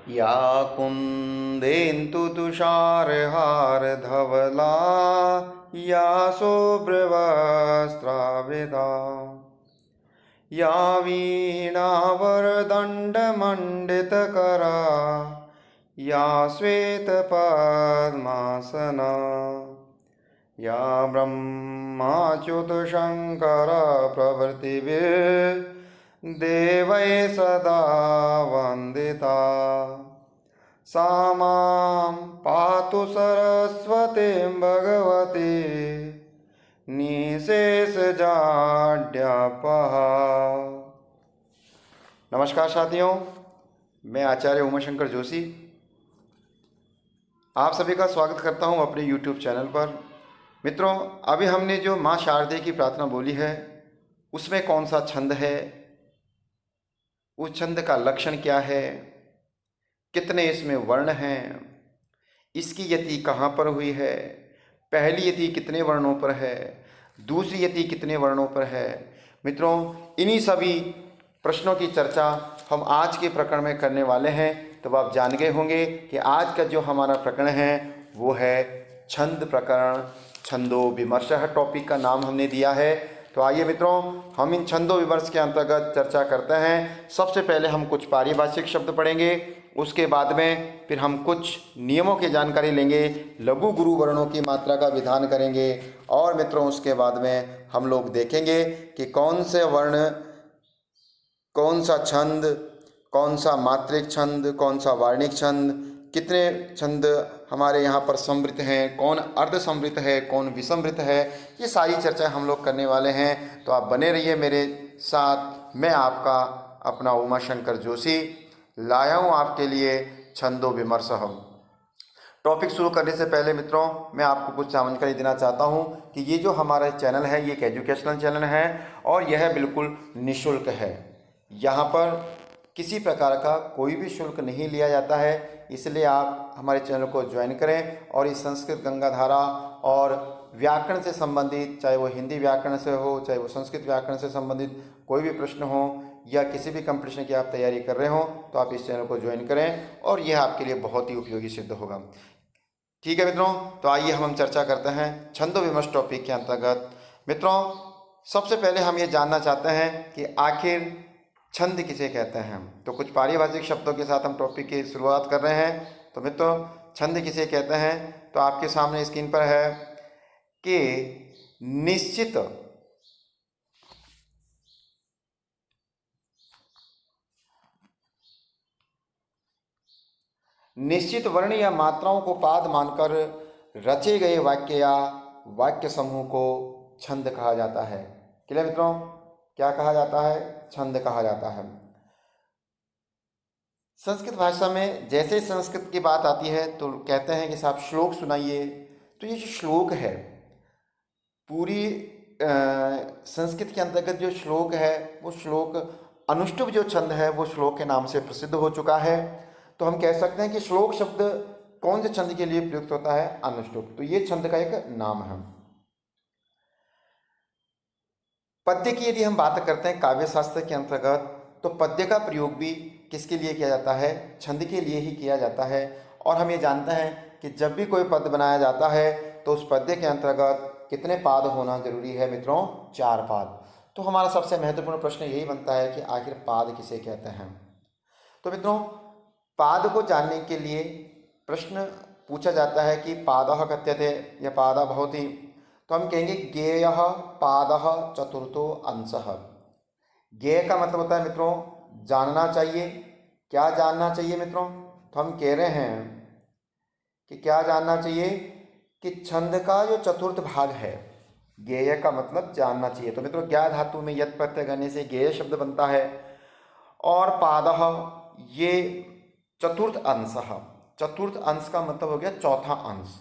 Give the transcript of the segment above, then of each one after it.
या कुन्देन्दु तुषारहारधवला या शुभ्रवस्त्रावृता या वीणावरदण्डमण्डितकरा या श्वेतपद्मासना या ब्रह्माच्युतशङ्करप्रभृतिभिर्देवैः सदा वन्दिता सा मां पातु सरस्वतीं भगवती निशेषजाड्यापहा। नमस्कार साथियों, मैं आचार्य उमाशंकर जोशी आप सभी का स्वागत करता हूं अपने YouTube चैनल पर। मित्रों, अभी हमने जो माँ शारदे की प्रार्थना बोली है उसमें कौन सा छंद है, उस छंद का लक्षण क्या है, कितने इसमें वर्ण हैं, इसकी यति कहाँ पर हुई है, पहली यति कितने वर्णों पर है, दूसरी यति कितने वर्णों पर है। मित्रों, इन्हीं सभी प्रश्नों की चर्चा हम आज के प्रकरण में करने वाले हैं। तो आप जान गए होंगे कि आज का जो हमारा प्रकरण है वो है छंद प्रकरण। छंदो विमर्शः टॉपिक का नाम हमने दिया है। तो आइए मित्रों, हम इन छंदो विमर्श के अंतर्गत चर्चा करते हैं। सबसे पहले हम कुछ पारिभाषिक शब्द पढ़ेंगे, उसके बाद में फिर हम कुछ नियमों की जानकारी लेंगे, लघु गुरु वर्णों की मात्रा का विधान करेंगे और मित्रों उसके बाद में हम लोग देखेंगे कि कौन से वर्ण, कौन सा छंद, कौन सा मात्रिक छंद, कौन सा वार्णिक छंद, कितने छंद हमारे यहाँ पर समृत हैं, कौन अर्ध समृत है, कौन विसमृत है, ये सारी चर्चा हम लोग करने वाले हैं। तो आप बने रहिए मेरे साथ। मैं आपका अपना उमाशंकर जोशी लाया हूँ आपके लिए छंदो विमर्शः। टॉपिक शुरू करने से पहले मित्रों मैं आपको कुछ जानकारी देना चाहता हूँ कि ये जो हमारा चैनल है ये एक एजुकेशनल चैनल है और यह बिल्कुल निःशुल्क है। यहाँ पर किसी प्रकार का कोई भी शुल्क नहीं लिया जाता है, इसलिए आप हमारे चैनल को ज्वाइन करें और इस संस्कृत गंगा धारा और व्याकरण से संबंधित, चाहे वो हिंदी व्याकरण से हो, चाहे वो संस्कृत व्याकरण से संबंधित कोई भी प्रश्न हो या किसी भी कंपटीशन की आप तैयारी कर रहे हो तो आप इस चैनल को ज्वाइन करें और यह आपके लिए बहुत ही उपयोगी सिद्ध होगा। ठीक है मित्रों, तो आइए हम चर्चा करते हैं छंदो विमर्श टॉपिक के अंतर्गत। मित्रों, सबसे पहले हम ये जानना चाहते हैं कि आखिर छंद किसे कहते हैं। तो कुछ पारिभाषिक शब्दों के साथ हम टॉपिक की शुरुआत कर रहे हैं। तो मित्रों, छंद किसे कहते हैं तो आपके सामने स्क्रीन पर है कि निश्चित वर्ण या मात्राओं को पाद मानकर रचे गए वाक्य या वाक्य समूह को छंद कहा जाता है। क्लियर मित्रों, क्या कहा जाता है? छंद कहा जाता है। संस्कृत भाषा में जैसे संस्कृत की बात आती है तो कहते हैं कि साहब श्लोक सुनाइए। तो ये जो श्लोक है, पूरी संस्कृत के अंतर्गत जो श्लोक है वो श्लोक अनुष्टुप जो छंद है वो श्लोक के नाम से प्रसिद्ध हो चुका है। तो हम कह सकते हैं कि श्लोक शब्द कौन से छंद के लिए प्रयुक्त होता है? अनुष्टुप। तो ये छंद का एक नाम है। पद्य की यदि हम बात करते हैं काव्य शास्त्र के अंतर्गत तो पद्य का प्रयोग भी किसके लिए किया जाता है? छंद के लिए ही किया जाता है। और हम ये जानते हैं कि जब भी कोई पद्य बनाया जाता है तो उस पद्य के अंतर्गत कितने पाद होना जरूरी है मित्रों? 4 पाद। तो हमारा सबसे महत्वपूर्ण प्रश्न यही बनता है कि आखिर पाद किसे कहते हैं। तो मित्रों, पाद को जानने के लिए प्रश्न पूछा जाता है कि पादः कथ्यते या पादः भवति। तो हम कहेंगे ज्ञेयः पादः चतुर्थो अंशः। ज्ञेय का मतलब होता है मित्रों जानना चाहिए। क्या जानना चाहिए मित्रों? तो हम कह रहे हैं कि क्या जानना चाहिए कि छंद का जो चतुर्थ भाग है, ज्ञेय का मतलब जानना चाहिए। तो मित्रों ज्ञा धातु में यत् प्रत्यय करने से ज्ञेय शब्द बनता है और पादः ये चतुर्थ अंश। चतुर्थ अंश का मतलब हो गया चौथा अंश।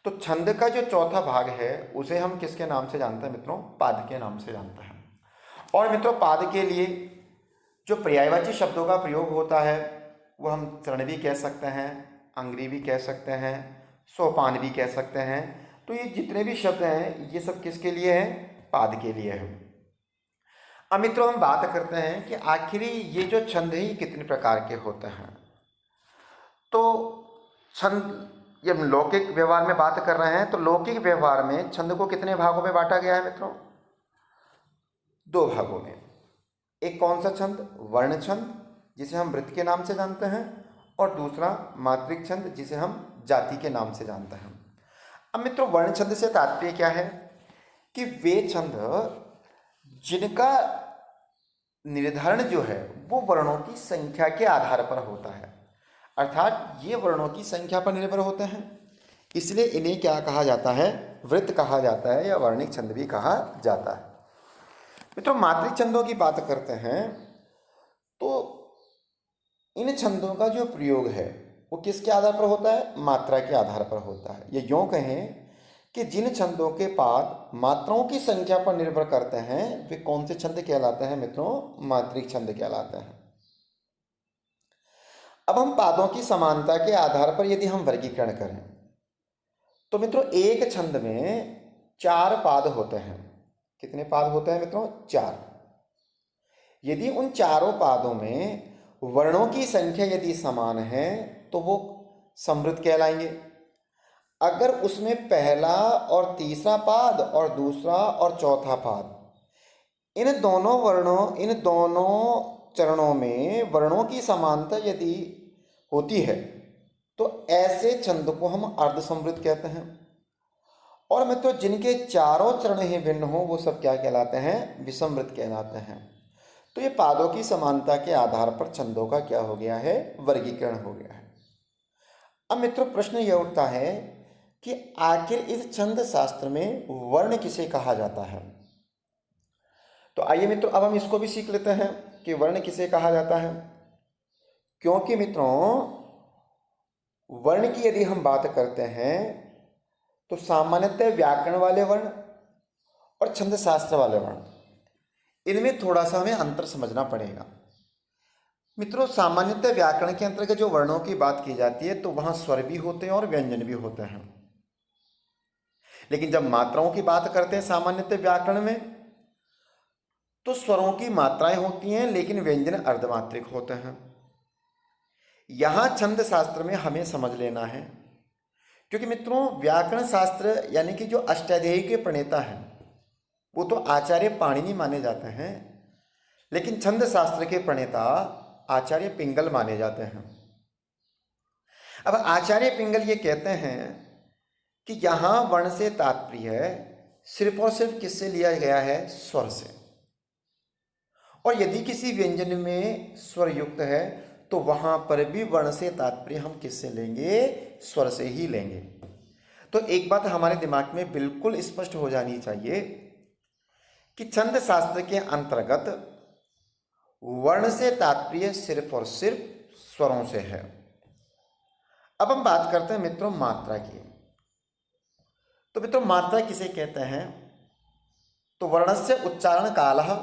तो छंद का जो चौथा भाग है उसे हम किसके नाम से जानते हैं मित्रों? पाद के नाम से जानते हैं। और मित्रों पाद के लिए जो पर्यायवाची शब्दों का प्रयोग होता है वो हम चरण भी कह सकते हैं, अंग्री भी कह सकते हैं, सोपान भी कह सकते हैं। तो ये जितने भी शब्द हैं ये सब किसके लिए हैं? पाद के लिए है। अब मित्रों हम बात करते हैं कि आखिरी ये जो छंद है ये कितने प्रकार के होते हैं। तो छंद, ये हम लौकिक व्यवहार में बात कर रहे हैं, तो लौकिक व्यवहार में छंद को कितने भागों में बांटा गया है मित्रों? 2 भागों में। एक कौन सा छंद? वर्ण छंद, जिसे हम वृत्त के नाम से जानते हैं, और दूसरा मात्रिक छंद, जिसे हम जाति के नाम से जानते हैं। अब मित्रों, वर्ण छंद से तात्पर्य क्या है कि वे छंद जिनका निर्धारण जो है वो वर्णों की संख्या के आधार पर होता है, अर्थात ये वर्णों की संख्या पर निर्भर होते हैं, इसलिए इन्हें क्या कहा जाता है? वृत्त कहा जाता है, या वर्णिक छंद भी कहा जाता है। मित्रों, मात्रिक छंदों की बात करते हैं तो इन छंदों का जो प्रयोग है वो किसके आधार पर होता है? मात्रा के आधार पर होता है। ये यूँ कहें कि जिन छंदों के पाद मात्राओं की संख्या पर निर्भर करते हैं वे कौन से छंद कहलाते हैं मित्रों? मात्रिक छंद कहलाते हैं। अब हम पादों की समानता के आधार पर यदि हम वर्गीकरण करें तो मित्रों, एक छंद में 4 पाद होते हैं। कितने पाद होते हैं मित्रों? 4। यदि उन चारों पादों में वर्णों की संख्या यदि समान है तो वो समृद्ध कहलाएंगे। अगर उसमें पहला और तीसरा पाद और दूसरा और चौथा पाद, इन दोनों चरणों में वर्णों की समानता यदि होती है तो ऐसे छंद को हम अर्ध समृद्ध कहते हैं। और मित्रों, जिनके चारों चरण ही भिन्न हो वो सब क्या कहलाते हैं? विसमृत कहलाते हैं। तो ये पादों की समानता के आधार पर छंदों का क्या हो गया है? वर्गीकरण हो गया है। अब मित्रों, प्रश्न यह उठता है कि आखिर इस छंद शास्त्र में वर्ण किसे कहा जाता है? तो आइए मित्रों, अब हम इसको भी सीख लेते हैं कि वर्ण किसे कहा जाता है। क्योंकि मित्रों, वर्ण की यदि हम बात करते हैं तो सामान्यतः व्याकरण वाले वर्ण और छंद शास्त्र वाले वर्ण, इनमें थोड़ा सा हमें अंतर समझना पड़ेगा। मित्रों, सामान्यतः व्याकरण के अंतर्गत जो वर्णों की बात की जाती है तो वहां स्वर भी होते हैं और व्यंजन भी होते हैं। लेकिन जब मात्राओं की बात करते हैं सामान्यतः व्याकरण में, तो स्वरों की मात्राएं होती हैं लेकिन व्यंजन अर्धमात्रिक होते हैं। यहां छंद शास्त्र में हमें समझ लेना है, क्योंकि मित्रों, व्याकरण शास्त्र यानी कि जो अष्टाध्यायी के प्रणेता हैं वो तो आचार्य पाणिनि माने जाते हैं, लेकिन छंद शास्त्र के प्रणेता आचार्य पिंगल माने जाते हैं। अब आचार्य पिंगल ये कहते हैं कि यहाँ वर्ण से तात्पर्य सिर्फ और सिर्फ किससे लिया गया है? स्वर से। और यदि किसी व्यंजन में स्वर युक्त है तो वहाँ पर भी वर्ण से तात्पर्य हम किससे लेंगे? स्वर से ही लेंगे। तो एक बात हमारे दिमाग में बिल्कुल स्पष्ट हो जानी चाहिए कि छंद शास्त्र के अंतर्गत वर्ण से तात्पर्य सिर्फ और सिर्फ स्वरों से है। अब हम बात करते हैं मित्रों मात्रा की। तो मित्रों, मात्रा किसे कहते हैं? तो वर्णस्य उच्चारण कालः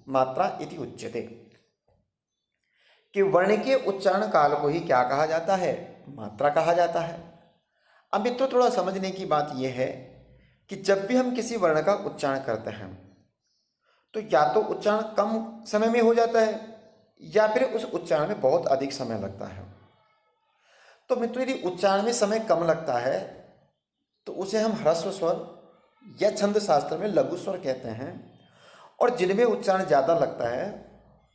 मात्रा इति उच्यते, कि वर्ण के उच्चारण काल को ही क्या कहा जाता है? मात्रा कहा जाता है। अब मित्रों, थोड़ा समझने की बात यह है कि जब भी हम किसी वर्ण का उच्चारण करते हैं तो या तो उच्चारण कम समय में हो जाता है या फिर उस उच्चारण में बहुत अधिक समय लगता है। तो मित्रों, यदि उच्चारण में समय कम लगता है तो उसे हम ह्रस्व स्वर या छंद शास्त्र में लघु स्वर कहते हैं, और जिनमें उच्चारण ज़्यादा लगता है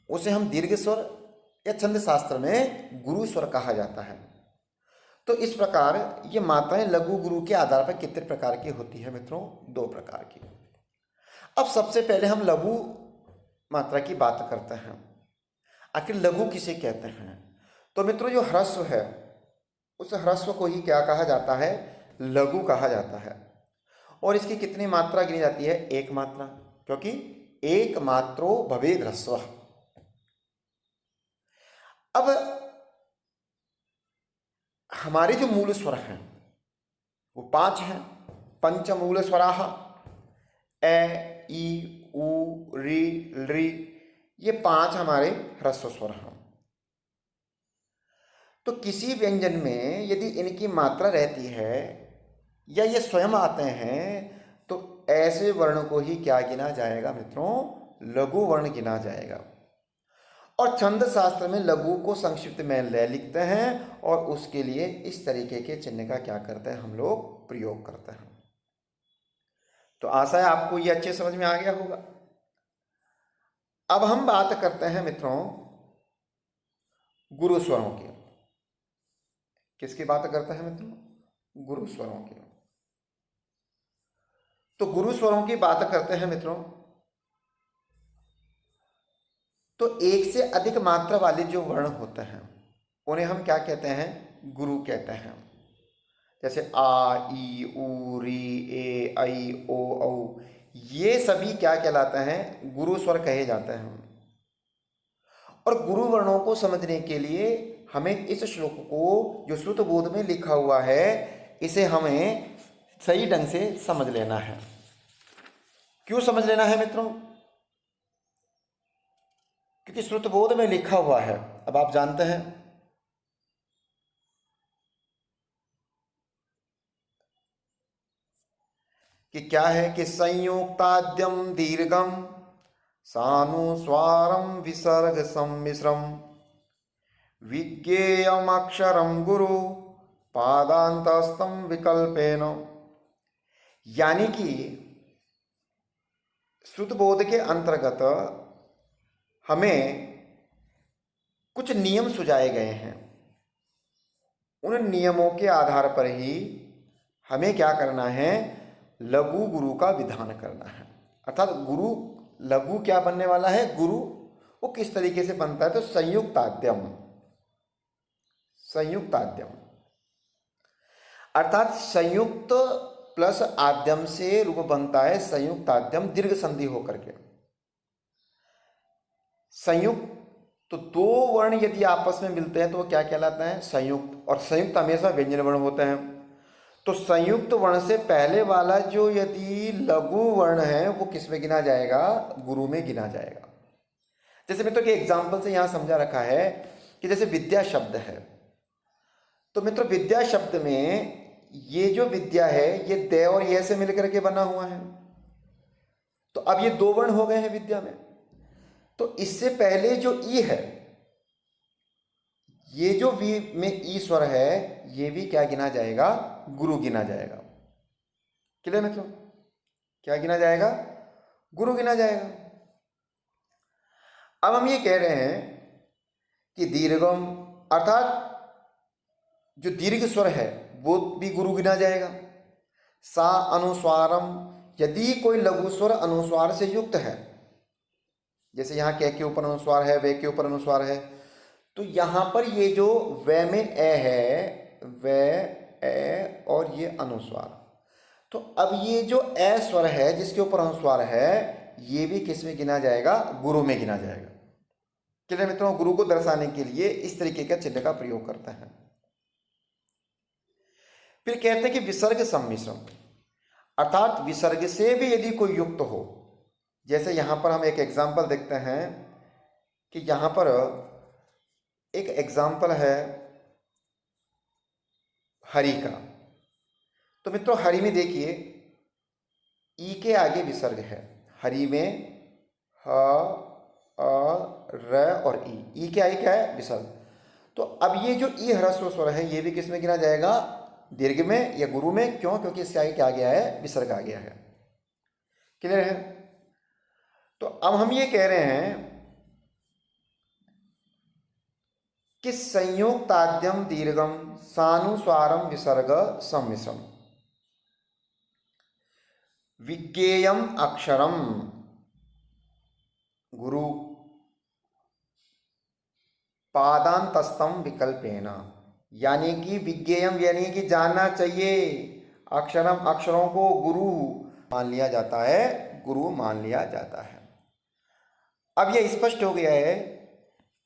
उसे हम दीर्घ स्वर या छंद शास्त्र में गुरु स्वर कहा जाता है। तो इस प्रकार ये मात्राएं लघु गुरु के आधार पर कितने प्रकार की होती है मित्रों? 2 प्रकार की। अब सबसे पहले हम लघु मात्रा की बात करते हैं। आखिर लघु किसे कहते हैं? तो मित्रों, जो ह्रस्व है उस ह्रस्व को ही क्या कहा जाता है? लघु कहा जाता है। और इसकी कितनी मात्रा गिनी जाती है? 1 मात्रा, क्योंकि 1 मात्रो भवेद ह्रस्व। अब हमारे जो मूल स्वर हैं वो 5 हैं। पंचमूल स्वराः ए, ई, उ, री, ऋ, ये 5 हमारे ह्रस्व स्वर हैं। तो किसी व्यंजन में यदि इनकी मात्रा रहती है या ये स्वयं आते हैं तो ऐसे वर्ण को ही क्या गिना जाएगा मित्रों? लघु वर्ण गिना जाएगा। और छंद शास्त्र में लघु को संक्षिप्त में ल लिखते हैं और उसके लिए इस तरीके के चिन्ह का क्या करते हैं हम लोग प्रयोग करते हैं। तो आशा है आपको ये अच्छे समझ में आ गया होगा। अब हम बात करते हैं मित्रों गुरु स्वरों की। किसकी बात करते हैं मित्रों? गुरु स्वरों की। तो गुरु स्वरों की बात करते हैं मित्रों, तो एक से अधिक मात्रा वाले जो वर्ण होते हैं उन्हें हम क्या कहते हैं? गुरु कहते हैं। जैसे आ, ई, उ, री, ए, ऐ, ओ, औ, ये सभी क्या कहलाते हैं? गुरु स्वर कहे जाते हैं। और गुरु वर्णों को समझने के लिए हमें इस श्लोक को जो श्रुत बोध में लिखा हुआ है इसे हमें सही ढंग से समझ लेना है। क्यों समझ लेना है मित्रों? क्योंकि श्रुत बोध में लिखा हुआ है। अब आप जानते हैं कि क्या है कि संयुक्ताद्यम दीर्घम सानुस्वारम विसर्ग सम्मिश्रम विज्ञेयम अक्षरम गुरु पादांतस्तम विकल्पेन। यानी कि श्रुत बोध के अंतर्गत हमें कुछ नियम सुझाए गए हैं। उन नियमों के आधार पर ही हमें क्या करना है? लघु गुरु का विधान करना है। अर्थात गुरु लघु क्या बनने वाला है? गुरु वो किस तरीके से बनता है? तो संयुक्ताद्यम, संयुक्ताद्यम अर्थात संयुक्त प्लस आद्यम से रूप बनता है संयुक्ताद्यम दीर्घ संधि होकर के। संयुक्त तो दो वर्ण यदि आपस में मिलते हैं तो वो क्या कहलाता है? संयुक्त। और संयुक्त हमेशा व्यंजन वर्ण होते हैं। तो संयुक्त वर्ण से पहले वाला जो यदि लघु वर्ण है वो किस में गिना जाएगा? गुरु में गिना जाएगा। जैसे मित्रों के एग्जाम्पल से यहां समझा रखा है कि जैसे विद्या शब्द है, तो मित्रों विद्या शब्द में ये जो विद्या है ये दे और ये से मिलकर के बना हुआ है। तो अब ये दो वर्ण हो गए हैं विद्या में। तो इससे पहले जो ई है, ये जो वी में ई स्वर है ये भी क्या गिना जाएगा? गुरु गिना जाएगा। क्लियर मित्रों? क्या गिना जाएगा? गुरु गिना जाएगा। अब हम ये कह रहे हैं कि दीर्घम अर्थात जो दीर्घ स्वर है वो भी गुरु गिना जाएगा। सा अनुस्वारम यदि कोई लघु स्वर अनुस्वार से युक्त है, जैसे यहाँ के ऊपर अनुस्वार है, वे के ऊपर अनुस्वार है, तो यहाँ पर ये जो वे में ए है, वे ए और ये अनुस्वार, तो अब ये जो ए स्वर है जिसके ऊपर अनुस्वार है ये भी किस में गिना जाएगा? गुरु में गिना जाएगा। क्लियर मित्रों? गुरु को दर्शाने के लिए इस तरीके का चिन्ह का प्रयोग करते हैं। फिर कहते हैं कि विसर्ग सम्मिश्रम अर्थात विसर्ग से भी यदि कोई युक्त हो, जैसे यहां पर हम एक एग्जाम्पल देखते हैं कि यहां पर एक एग्जाम्पल है हरि का। तो मित्रों हरि में देखिए ई के आगे विसर्ग है। हरि में ह, अ, र और ई के आगे क्या है? विसर्ग। तो अब ये जो ई ह्रस्व स्वर है ये भी किस में गिना जाएगा? दीर्घ में या गुरु में। क्यों? क्योंकि इसके आगे क्या गया है? विसर्ग आ गया है। क्लियर है? तो अब हम ये कह रहे हैं कि संयुक्ताद्यम दीर्घम सानुस्वारम विसर्ग सम्मिश्रम विज्ञेयम अक्षरम गुरु पादांतस्तम विकल्पेना। यानी कि विज्ञेयम यानी कि जानना चाहिए, अक्षरम अक्षरों को गुरु मान लिया जाता है, गुरु मान लिया जाता है। अब यह स्पष्ट हो गया है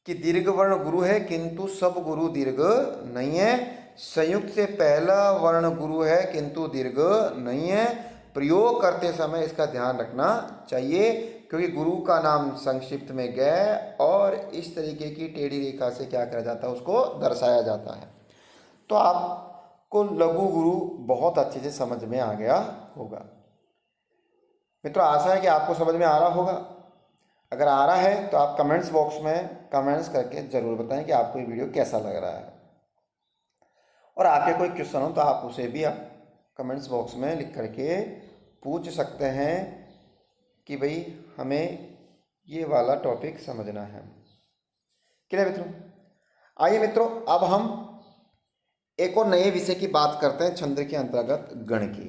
कि दीर्घ वर्ण गुरु है किंतु सब गुरु दीर्घ नहीं है। संयुक्त से पहला वर्ण गुरु है किंतु दीर्घ नहीं है। प्रयोग करते समय इसका ध्यान रखना चाहिए क्योंकि गुरु का नाम संक्षिप्त में गए और इस तरीके की टेढ़ी रेखा से क्या करा जाता है? उसको दर्शाया जाता है। तो आपको लघु गुरु बहुत अच्छे से समझ में आ गया होगा। मित्रों आशा है कि आपको समझ में आ रहा होगा। अगर आ रहा है तो आप कमेंट्स बॉक्स में कमेंट्स करके ज़रूर बताएं कि आपको ये वीडियो कैसा लग रहा है। और आपके कोई क्वेश्चन हो तो आप उसे भी आप कमेंट्स बॉक्स में लिख करके पूछ सकते हैं कि भाई हमें ये वाला टॉपिक समझना है। क्लियर मित्रों? आइए मित्रों, अब हम एक और नए विषय की बात करते हैं, छंद के अंतर्गत गण की।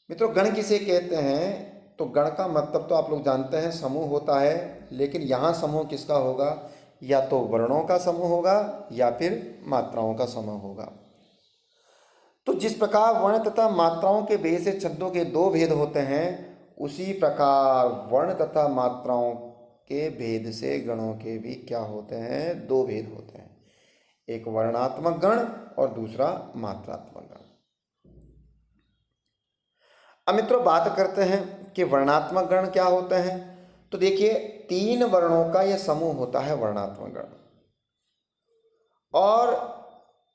मित्रों, गण किसे कहते हैं? तो गण का मतलब तो आप लोग जानते हैं, समूह होता है। लेकिन यहाँ समूह किसका होगा? या तो वर्णों का समूह होगा या फिर मात्राओं का समूह होगा। तो जिस प्रकार वर्ण तथा मात्राओं के भेद से छंदों के दो भेद होते हैं, उसी प्रकार वर्ण तथा मात्राओं के भेद से गणों के भी क्या होते हैं? दो भेद होते हैं। एक वर्णात्मक गण और दूसरा मात्रात्मक गण। अब मित्रों बात करते हैं कि वर्णात्मक गण क्या होते हैं। तो देखिए, 3 वर्णों का यह समूह होता है वर्णात्मक गण। और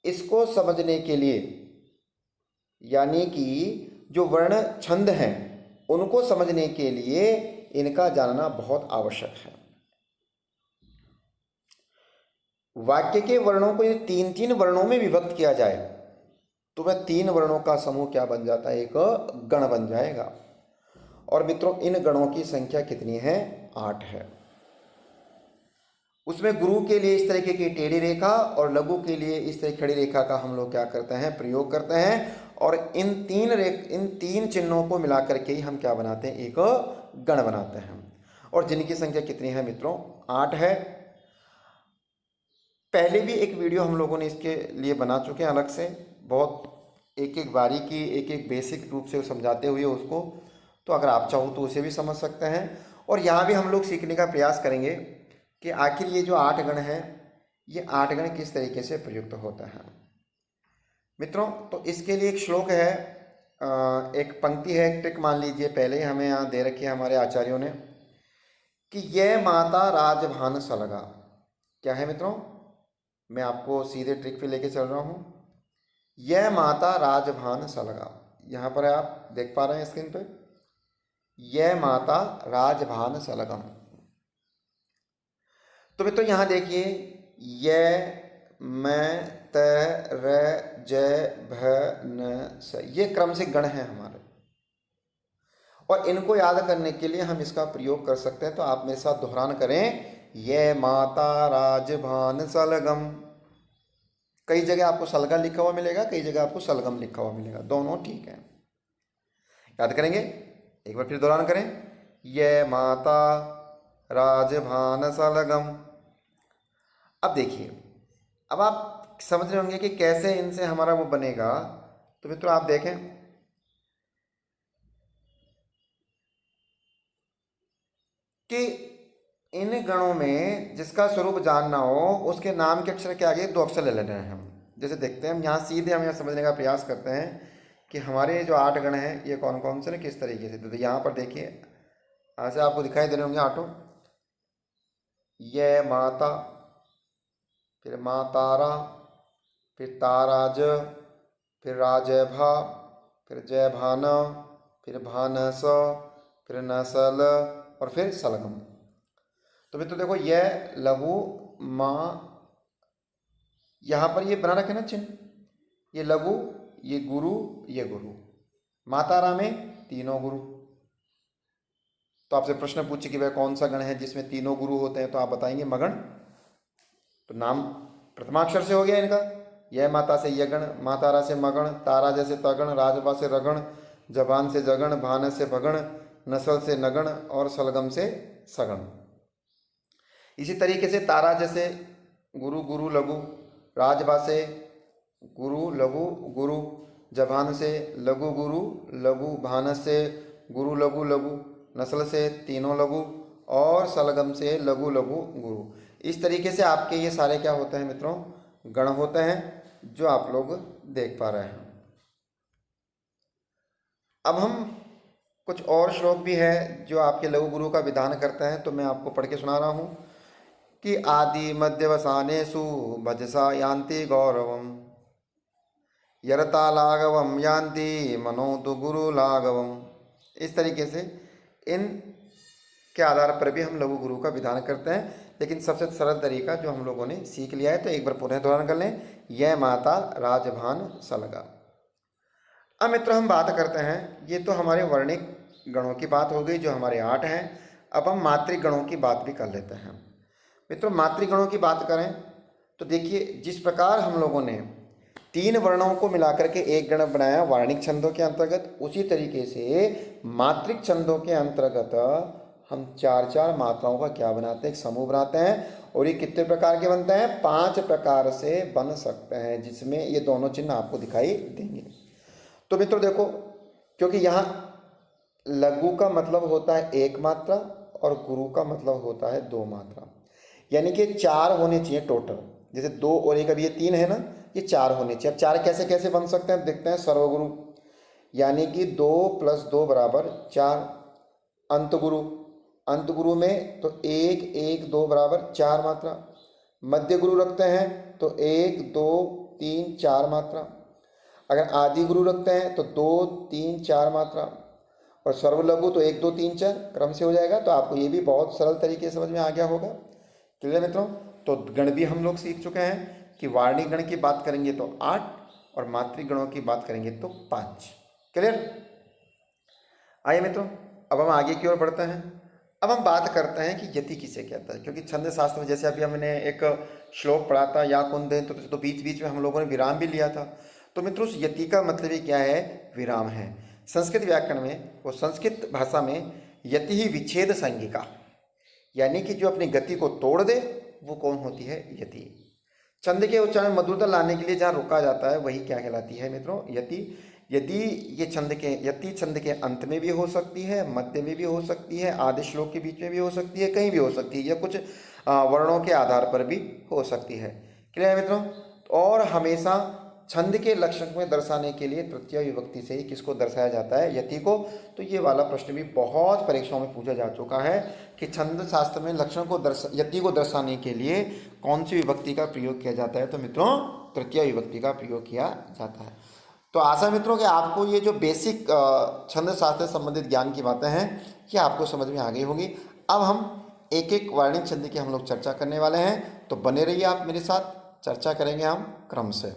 इसको समझने के लिए, यानी कि जो वर्ण छंद हैं उनको समझने के लिए इनका जानना बहुत आवश्यक है। वाक्य के वर्णों को यदि 3-3 वर्णों में विभक्त किया जाए तो वह 3 वर्णों का समूह क्या बन जाता है? एक गण बन जाएगा। और मित्रों, इन गणों की संख्या कितनी है? 8 है। उसमें गुरु के लिए इस तरीके की टेढ़ी रेखा और लघु के लिए इस तरह खड़ी रेखा का हम लोग क्या करते हैं? प्रयोग करते हैं। और इन तीन चिन्हों को मिला करके ही हम क्या बनाते हैं? एक गण बनाते हैं। और जिनकी संख्या कितनी है मित्रों? 8 है। पहले भी एक वीडियो हम लोगों ने इसके लिए बना चुके हैं अलग से, बहुत एक एक बारीकी, एक एक बेसिक रूप से समझाते हुए उसको। तो अगर आप चाहो तो उसे भी समझ सकते हैं। और यहाँ भी हम लोग सीखने का प्रयास करेंगे कि आखिर ये जो 8 गण हैं, ये 8 गण किस तरीके से प्रयुक्त होता है। मित्रों, तो इसके लिए एक श्लोक है, एक पंक्ति है, एक ट्रिक मान लीजिए। पहले ही हमें यहाँ दे रखी है हमारे आचार्यों ने कि यह माता राजभान सलगा। क्या है मित्रों? मैं आपको सीधे ट्रिक पे लेके चल रहा हूँ। यह माता राजभान सलगा, यहाँ पर आप देख पा रहे हैं स्क्रीन पे, यह माता राजभान सलगम। तो मित्रों यहाँ देखिए, यह मैं त र ज भ न स, ये क्रम से गण है हमारे। और इनको याद करने के लिए हम इसका प्रयोग कर सकते हैं। तो आप मेरे साथ दोहरान करें, यह माता राजभान सलगम। कई जगह आपको सलगा लिखा हुआ मिलेगा, कई जगह आपको सलगम लिखा हुआ मिलेगा, दोनों ठीक है। याद करेंगे, एक बार फिर दोहरान करें, यह माता राजभान सलगम। अब देखिए, अब आप समझ रहे होंगे कि कैसे इनसे हमारा वो बनेगा। तो मित्रों आप देखें, कि इन गणों में जिसका स्वरूप जानना हो उसके नाम के अक्षर के आगे 2 अक्षर ले लेने हैं हम। जैसे देखते हैं हम यहाँ सीधे हम यह समझने का प्रयास करते हैं कि हमारे जो 8 गण हैं ये कौन कौन से ना, किस तरीके से। तो यहाँ पर देखिए, ऐसे आपको दिखाई दे रहे होंगे 8। ये माता, फिर माँ तारा, फिर ताराज, फिर राजभा, फिर जय भाना, फिर भानस, फिर नसल और फिर सलगम। तो मित्रों देखो, यह लघु माँ, यहाँ पर ये बना रखे ना चिन्ह, ये लघु, ये गुरु, ये गुरु। मातारा में तीनों गुरु। तो आपसे प्रश्न पूछे कि वह कौन सा गण है जिसमें तीनों गुरु होते हैं, तो आप बताएंगे मगण। तो नाम प्रथमाक्षर से हो गया इनका, यह माता से यगण, मातारा से मगण, तारा जैसे तगण, राजभा से रगण, जबान से जगण, भान से भगण, नसल से नगण और सलगम से सगण। इसी तरीके से तारा जैसे गुरु गुरु लघु, राजभा से गुरु लघु गुरु, जबान से लघु गुरु लघु, भान से गुरु लघु लघु, नस्ल से तीनों लघु और सलगम से लघु लघु गुरु। इस तरीके से आपके ये सारे क्या होते हैं मित्रों? गण होते हैं, जो आप लोग देख पा रहे हैं। अब हम कुछ और श्लोक भी है जो आपके लघु गुरु का विधान करते हैं, तो मैं आपको पढ़ के सुना रहा हूँ कि आदि मध्यवसानेषु भजसा यान्ति गौरवम, यरता लाघवम यान्ति मनो तो गुरु लाघवम। इस तरीके से इन के आधार पर भी हम लघु गुरु का विधान करते हैं, लेकिन सबसे सरल तरीका जो हम लोगों ने सीख लिया है, तो एक बार पुनः दोहरान कर लें, यह माता राजभान सलगा। अब मित्रों हम बात करते हैं, ये तो हमारे वर्णिक गणों की बात हो गई जो हमारे 8 हैं। अब हम मात्रिक गणों की बात भी कर लेते हैं। मित्रों मात्रिक गणों की बात करें तो देखिए, जिस प्रकार हम लोगों ने 3 वर्णों को मिलाकर के एक गण बनाया वार्णिक छंदों के अंतर्गत, उसी तरीके से मात्रिक छंदों के अंतर्गत हम 4-4 मात्राओं का क्या बनाते हैं, एक समूह बनाते हैं। और ये कितने प्रकार के बनते हैं, 5 प्रकार से बन सकते हैं, जिसमें ये दोनों चिन्ह आपको दिखाई देंगे। तो मित्रों देखो, क्योंकि यहाँ लघु का मतलब होता है 1 मात्रा और गुरु का मतलब होता है 2 मात्रा, यानी कि 4 होने चाहिए टोटल। जैसे 2 और 1, अभी ये 3 है ना, ये 4 होने चाहिए। अब 4 कैसे कैसे बन सकते हैं देखते हैं। सर्वगुरु यानी कि 2 + 2 = 4। अंतगुरु, अंतगुरु में तो 1 1 2 = 4 मात्रा। मध्य गुरु रखते हैं तो 1 2 3 4 मात्रा। अगर आदि गुरु रखते हैं तो 2 3 4 मात्रा। और सर्वलघु तो 1 2 3 4 क्रम से हो जाएगा। तो आपको ये भी बहुत सरल तरीके से समझ में आ गया होगा। क्लियर मित्रों? तो गण भी हम लोग सीख चुके हैं कि वार्णिक गण की बात करेंगे तो 8 और मात्रिक गणों की बात करेंगे तो 5। क्लियर? आइए मित्रों, अब हम आगे की ओर बढ़ते हैं। अब हम बात करते हैं कि यति किसे कहता है, क्योंकि छंद शास्त्र में जैसे अभी हमने एक श्लोक पढ़ा था या कुंद, तो बीच बीच में हम लोगों ने विराम भी लिया था। तो मित्रों उस यति का मतलब ही क्या है, विराम है। संस्कृत व्याकरण में, वो संस्कृत भाषा में यति ही विच्छेद संज्ञिका, यानी कि जो अपनी गति को तोड़ दे वो कौन होती है, यति। छंद के उच्चारण मधुरता लाने के लिए जहाँ रुका जाता है वही क्या कहलाती है मित्रों, यति। यदि ये यति छंद के अंत में भी हो सकती है, मध्य में भी हो सकती है, आधे श्लोक के बीच में भी हो सकती है, कहीं भी हो सकती है, या कुछ वर्णों के आधार पर भी हो सकती है। क्लियर है मित्रों? और हमेशा छंद के लक्षण में दर्शाने के लिए तृतीय विभक्ति से ही किसको दर्शाया जाता है, यति को। तो ये वाला प्रश्न भी बहुत परीक्षाओं में पूछा जा चुका है कि छंद शास्त्र में लक्षण को यति को दर्शाने के लिए कौन सी विभक्ति का प्रयोग किया जाता है। तो मित्रों तृतीय विभक्ति का प्रयोग किया जाता है। तो आशा मित्रों कि आपको ये जो बेसिक छंद शास्त्र से संबंधित ज्ञान की बातें हैं ये आपको समझ में आ गई होगी। अब हम एक एक वर्णिक छंद की हम लोग चर्चा करने वाले हैं, तो बने रहिए आप मेरे साथ, चर्चा करेंगे हम क्रम से।